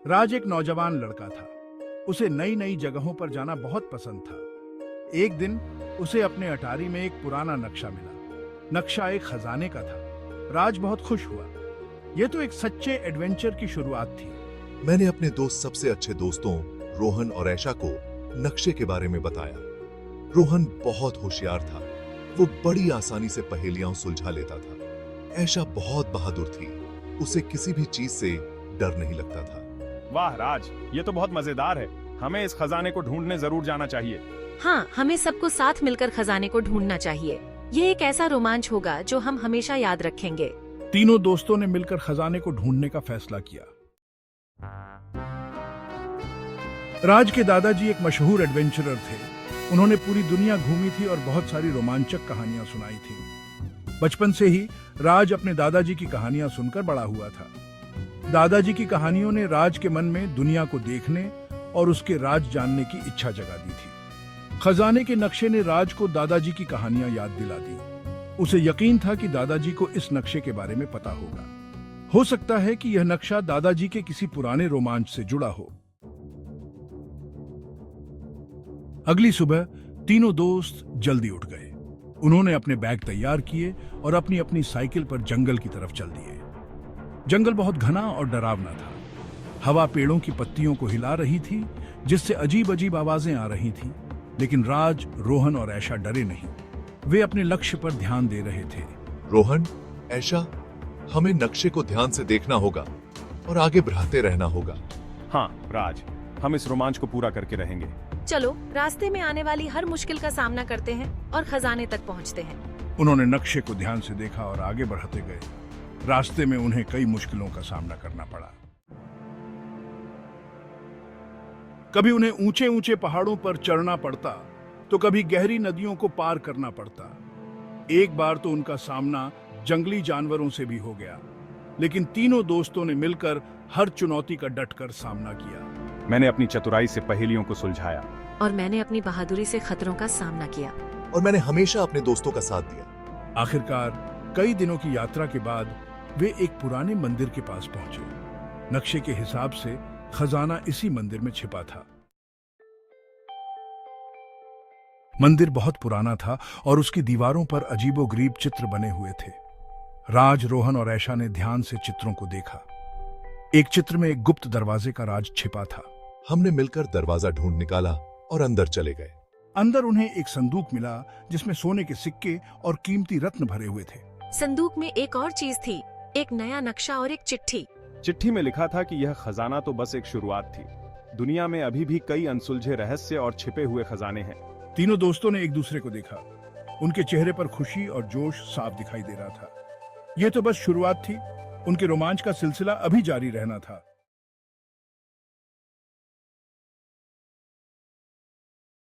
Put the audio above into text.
राज एक नौजवान लड़का था। उसे नई नई जगहों पर जाना बहुत पसंद था। एक दिन उसे अपने अटारी में एक पुराना नक्शा मिला। नक्शा एक खजाने का था। राज बहुत खुश हुआ। यह तो एक सच्चे एडवेंचर की शुरुआत थी। मैंने अपने दोस्त सबसे अच्छे दोस्तों रोहन और ऐशा को नक्शे के बारे में बताया। रोहन बहुत होशियार था। वो बड़ी आसानी से पहेलियां सुलझा लेता था। ऐशा बहुत बहादुर थी। उसे किसी भी चीज से डर नहीं लगता था। वाह राज, ये तो बहुत मजेदार है। हमें इस खजाने को ढूंढने जरूर जाना चाहिए। हाँ, हमें सबको साथ मिलकर खजाने को ढूंढना चाहिए। ये एक ऐसा रोमांच होगा जो हम हमेशा याद रखेंगे। तीनों दोस्तों ने मिलकर खजाने को ढूंढने का फैसला किया। राज के दादाजी एक मशहूर एडवेंचरर थे। उन्होंने पूरी दुनिया घूमी थी और बहुत सारी रोमांचक कहानियां सुनाई थी। बचपन से ही राज अपने दादाजी की कहानियां सुनकर बड़ा हुआ था। दादाजी की कहानियों ने राज के मन में दुनिया को देखने और उसके राज जानने की इच्छा जगा दी थी। खजाने के नक्शे ने राज को दादाजी की कहानियां याद दिला दी। उसे यकीन था कि दादाजी को इस नक्शे के बारे में पता होगा। हो सकता है कि यह नक्शा दादाजी के किसी पुराने रोमांच से जुड़ा हो। अगली सुबह तीनों दोस्त जल्दी उठ गए। उन्होंने अपने बैग तैयार किए और अपनी अपनी साइकिल पर जंगल की तरफ चल दिए। जंगल बहुत घना और डरावना था। हवा पेड़ों की पत्तियों को हिला रही थी, जिससे अजीब अजीब आवाजें आ रही थीं। लेकिन राज, रोहन और ऐशा डरे नहीं। वे अपने लक्ष्य पर ध्यान दे रहे थे। रोहन, ऐशा, हमें नक्शे को ध्यान से देखना होगा और आगे बढ़ाते रहना होगा। हाँ राज, हम इस रोमांच को पूरा करके रहेंगे। चलो, रास्ते में आने वाली हर मुश्किल का सामना करते हैं और खजाने तक पहुंचते हैं। उन्होंने नक्शे को ध्यान से देखा और आगे बढ़ते गए। रास्ते में उन्हें कई मुश्किलों का सामना करना पड़ा। कभी उन्हें ऊंचे ऊंचे पहाड़ों पर चढ़ना पड़ता, तो कभी गहरी नदियों को पार करना पड़ता। एक बार तो उनका सामना जंगली जानवरों से भी हो गया, लेकिन तीनों दोस्तों ने मिलकर हर चुनौती का डटकर सामना किया। मैंने अपनी चतुराई से पहेलियों को सुलझाया। और मैंने अपनी बहादुरी से खतरों का सामना किया। और मैंने हमेशा अपने दोस्तों का साथ दिया। आखिरकार कई दिनों की यात्रा के बाद वे एक पुराने मंदिर के पास पहुंचे। नक्शे के हिसाब से खजाना इसी मंदिर में छिपा था। मंदिर बहुत पुराना था और उसकी दीवारों पर अजीबोगरीब चित्र बने हुए थे। राज, रोहन और ऐशा ने ध्यान से चित्रों को देखा। एक चित्र में एक गुप्त दरवाजे का राज छिपा था। हमने मिलकर दरवाजा ढूंढ निकाला और अंदर चले गए। अंदर उन्हें एक संदूक मिला, जिसमें सोने के सिक्के और कीमती रत्न भरे हुए थे। संदूक में एक और चीज थी, एक नया नक्शा और एक चिट्ठी। चिट्ठी में लिखा था कि यह खजाना तो बस एक शुरुआत थी। दुनिया में अभी भी कई अनसुलझे रहस्य और छिपे हुए खजाने हैं। तीनों दोस्तों ने एक दूसरे को देखा। उनके चेहरे पर खुशी और जोश साफ दिखाई दे रहा था। यह तो बस शुरुआत थी। उनके रोमांच का सिलसिला अभी जारी रहना था।